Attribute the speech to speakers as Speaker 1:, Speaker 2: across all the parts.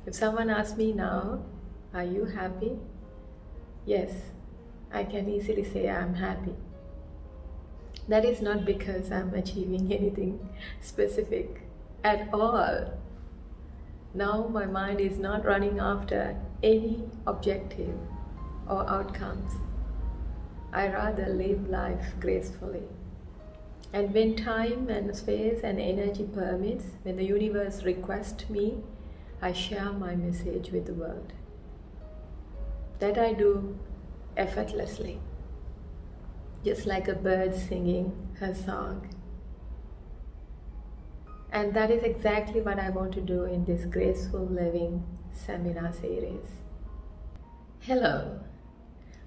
Speaker 1: If someone asks me now, are you happy? Yes, I can easily say I'm happy. That is not because I'm achieving anything specific at all. Now my mind is not running after any objective or outcomes. I rather live life gracefully. And when time and space and energy permits, when the universe requests me, I share my message with the world. That I do effortlessly, just like a bird singing her song. And that is exactly what I want to do in this Graceful Living seminar series. Hello,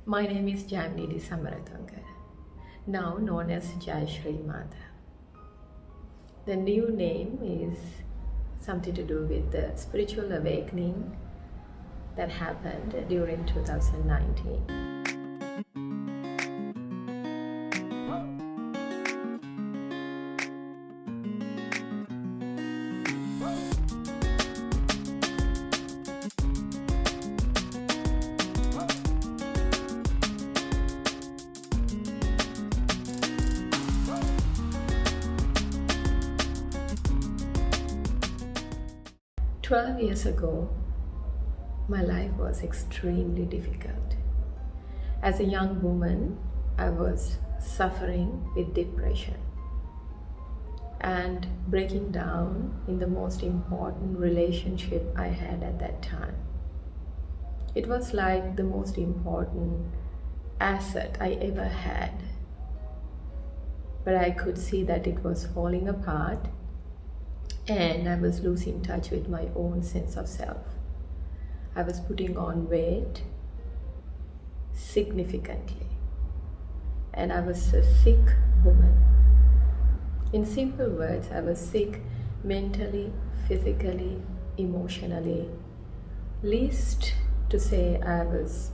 Speaker 1: my name is Jamnidi Samaratunga, now known as Jai Shri Mata. The new name is something to do with the spiritual awakening that happened during 2019. 12 years ago, my life was extremely difficult. As a young woman, I was suffering with depression and breaking down in the most important relationship I had at that time. It was like the most important asset I ever had. But I could see that it was falling apart and I was losing touch with my own sense of self. I was putting on weight significantly, and I was a sick woman. In simple words, I was sick mentally, physically, emotionally. Least to say, I was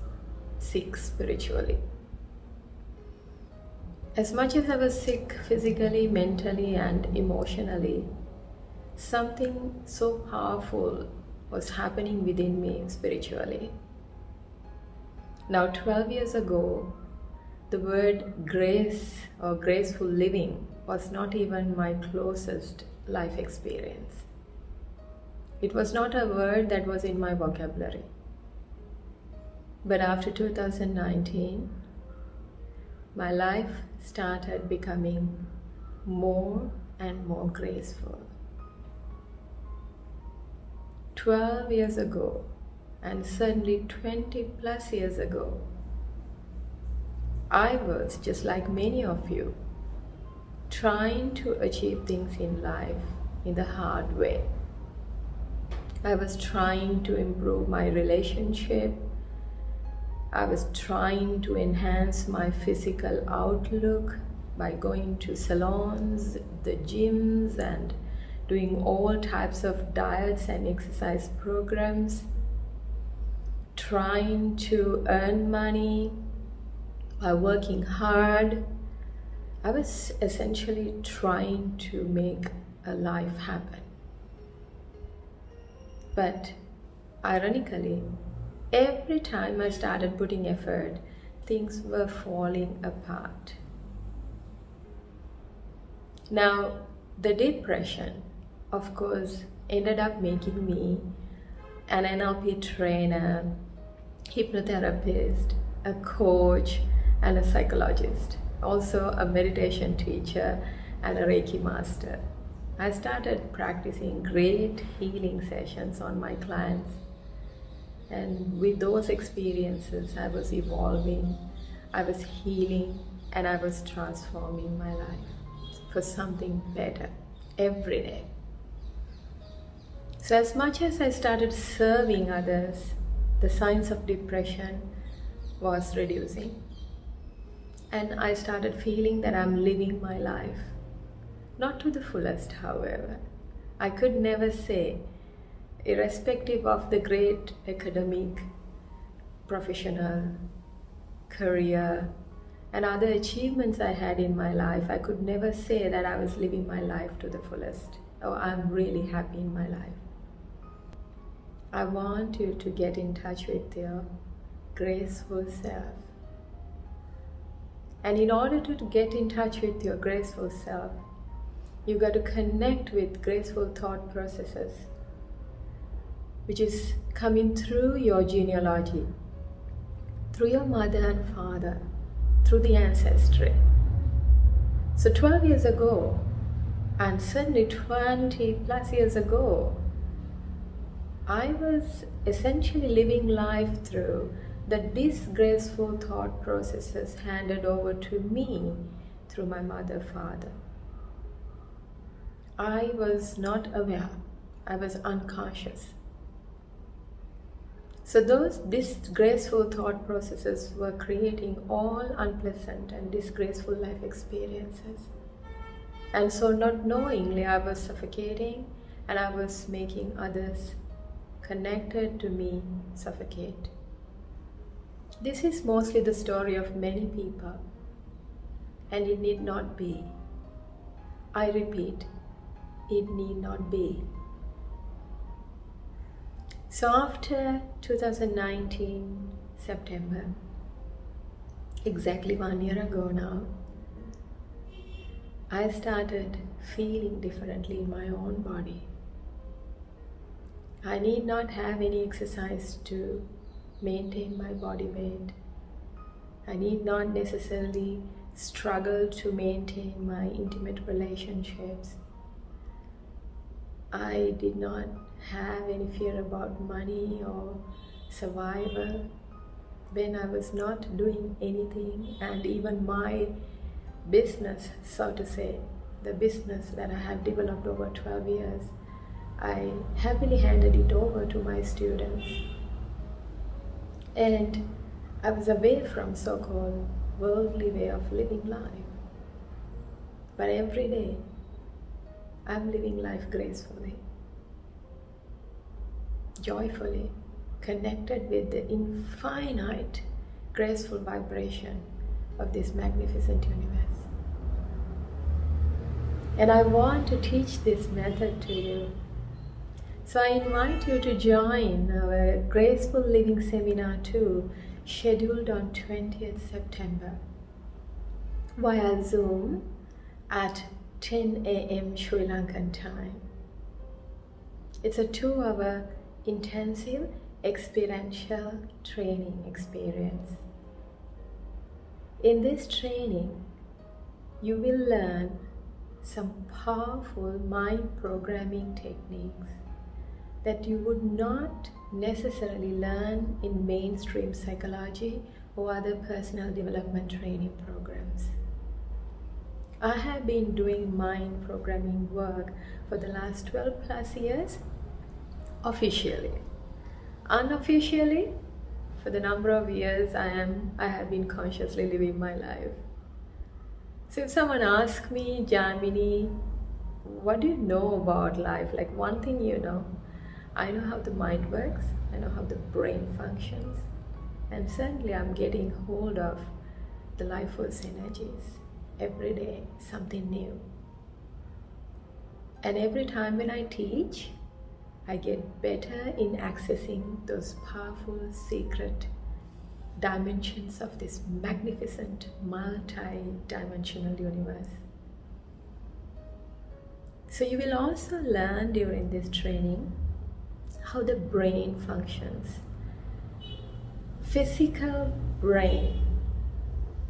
Speaker 1: sick spiritually. As much as I was sick physically, mentally, and emotionally, something so powerful was happening within me spiritually. Now, 12 years ago, the word grace or graceful living was not even my closest life experience. It was not a word that was in my vocabulary. But after 2019, my life started becoming more and more graceful. 12 years ago, and certainly 20 plus years ago, I was just like many of you, trying to achieve things in life in the hard way. I was trying to improve my relationship. I was trying to enhance my physical outlook by going to salons, the gyms, and doing all types of diets and exercise programs, trying to earn money by working hard. I was essentially trying to make a life happen. But ironically, every time I started putting effort, things were falling apart. Now, the depression, of course, ended up making me an NLP trainer, hypnotherapist, a coach, and a psychologist, also a meditation teacher and a Reiki master. I started practicing great healing sessions on my clients. And with those experiences, I was evolving, I was healing, and I was transforming my life for something better every day. So as much as I started serving others, the signs of depression was reducing. And I started feeling that I'm living my life. Not to the fullest, however. I could never say, irrespective of the great academic, professional, career, and other achievements I had in my life, I could never say that I was living my life to the fullest, or I'm really happy in my life. I want you to get in touch with your graceful self. And in order to get in touch with your graceful self, you got to connect with graceful thought processes, which is coming through your genealogy, through your mother and father, through the ancestry. So 12 years ago, and certainly 20 plus years ago, I was essentially living life through the disgraceful thought processes handed over to me through my mother, father. I was not aware, I was unconscious. So those disgraceful thought processes were creating all unpleasant and disgraceful life experiences. And so not knowingly, I was suffocating, and I was making others connected to me suffocate. This is mostly the story of many people, and it need not be. I repeat, it need not be. So after 2019 September, exactly 1 year ago now, I started feeling differently in my own body. I need not have any exercise to maintain my body weight. I need not necessarily struggle to maintain my intimate relationships. I did not have any fear about money or survival when I was not doing anything, and even my business, so to say, the business that I have developed over 12 years, I happily handed it over to my students. And I was away from so-called worldly way of living life. But every day, I'm living life gracefully, joyfully, connected with the infinite, graceful vibration of this magnificent universe. And I want to teach this method to you. So I invite you to join our Graceful Living Seminar 2, scheduled on 20th September via Zoom at 10 a.m. Sri Lankan time. It's a 2-hour intensive experiential training experience. In this training, you will learn some powerful mind programming techniques that you would not necessarily learn in mainstream psychology or other personal development training programs. I have been doing mind programming work for the last 12 plus years, officially. Unofficially, for the number of years I have been consciously living my life. So if someone asks me, Janmini, what do you know about life? Like one thing you know, I know how the mind works, I know how the brain functions, and certainly I'm getting hold of the life force energies. Every day, something new. And every time when I teach, I get better in accessing those powerful secret dimensions of this magnificent multi-dimensional universe. So you will also learn during this training how the brain functions. Physical brain,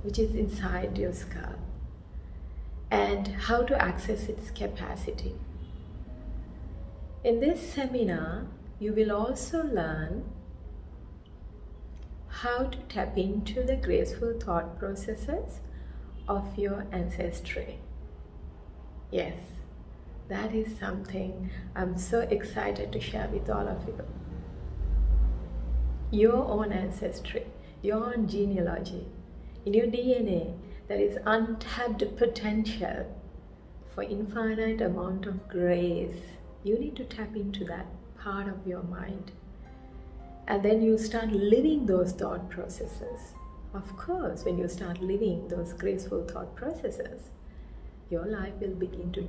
Speaker 1: which is inside your skull, and how to access its capacity. In this seminar, you will also learn how to tap into the graceful thought processes of your ancestry. Yes, that is something I'm so excited to share with all of you. Your own ancestry, your own genealogy, in your DNA, there is untapped potential for infinite amount of grace. You need to tap into that part of your mind. And then you start living those thought processes. Of course, when you start living those graceful thought processes, your life will begin to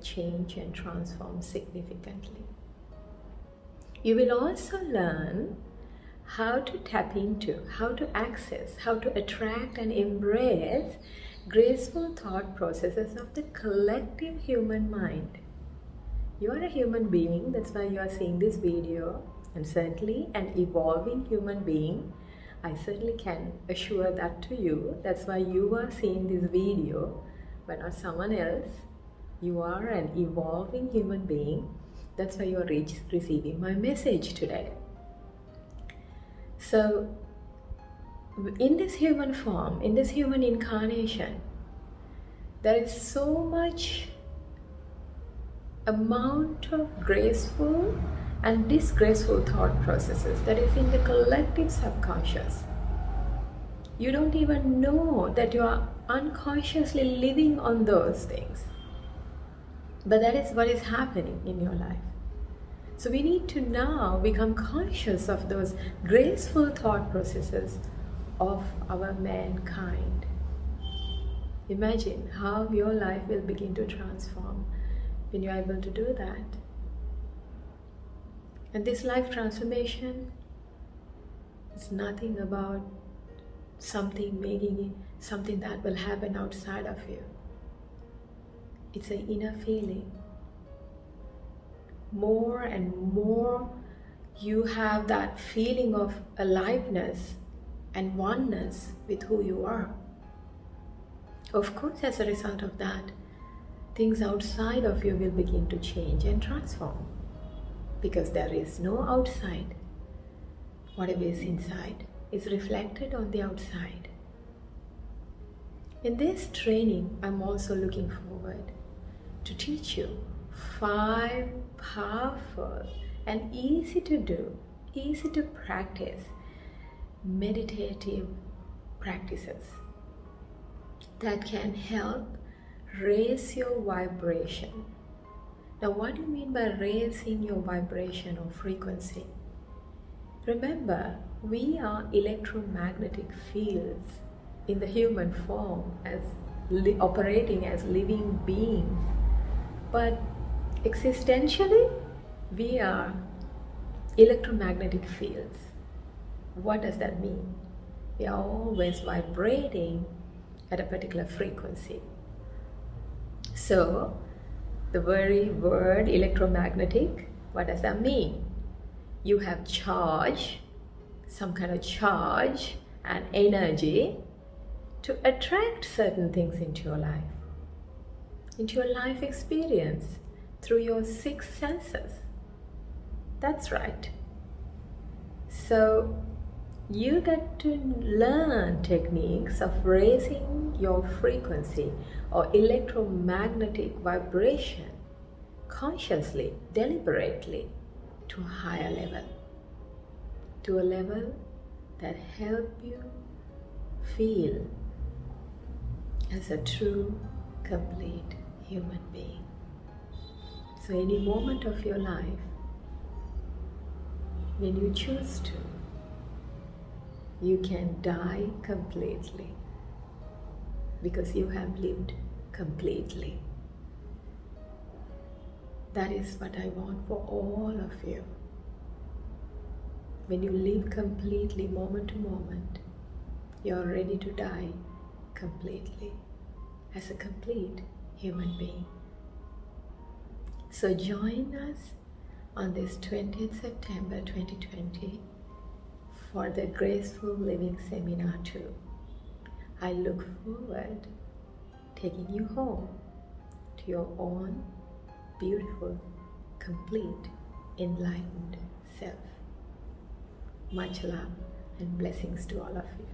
Speaker 1: change and transform significantly. You will also learn how to tap into, how to access, how to attract and embrace graceful thought processes of the collective human mind. You are a human being, that's why you are seeing this video, and certainly an evolving human being. I certainly can assure that to you. That's why you are seeing this video, but not someone else. You are an evolving human being. That's why you are receiving my message today. So, in this human form, in this human incarnation, there is so much amount of graceful and disgraceful thought processes that is in the collective subconscious. You don't even know that you are unconsciously living on those things. But that is what is happening in your life. So we need to now become conscious of those graceful thought processes of our mankind. Imagine how your life will begin to transform when you're able to do that. And this life transformation is nothing about something that will happen outside of you. It's an inner feeling. More and more you have that feeling of aliveness and oneness with who you are. Of course, as a result of that, things outside of you will begin to change and transform, because there is no outside. Whatever is inside is reflected on the outside. In this training, I'm also looking forward to teach you 5 powerful and easy to do, easy to practice meditative practices that can help raise your vibration. Now, what do you mean by raising your vibration or frequency? Remember, we are electromagnetic fields in the human form, as operating as living beings. But existentially, we are electromagnetic fields. What does that mean? We are always vibrating at a particular frequency. So, the very word electromagnetic, what does that mean? You have charge, some kind of charge and energy to attract certain things into your life experience through your 6 senses. That's right. So you get to learn techniques of raising your frequency or electromagnetic vibration consciously, deliberately, to a higher level, to a level that help you feel as a true, complete human being. So any moment of your life, when you choose to, you can die completely, because you have lived completely. That is what I want for all of you. When you live completely, moment to moment, you are ready to die completely as a complete human being. So join us on this 20th September 2020 for the Graceful Living Seminar 2. I look forward taking you home to your own beautiful, complete, enlightened self. Much love and blessings to all of you.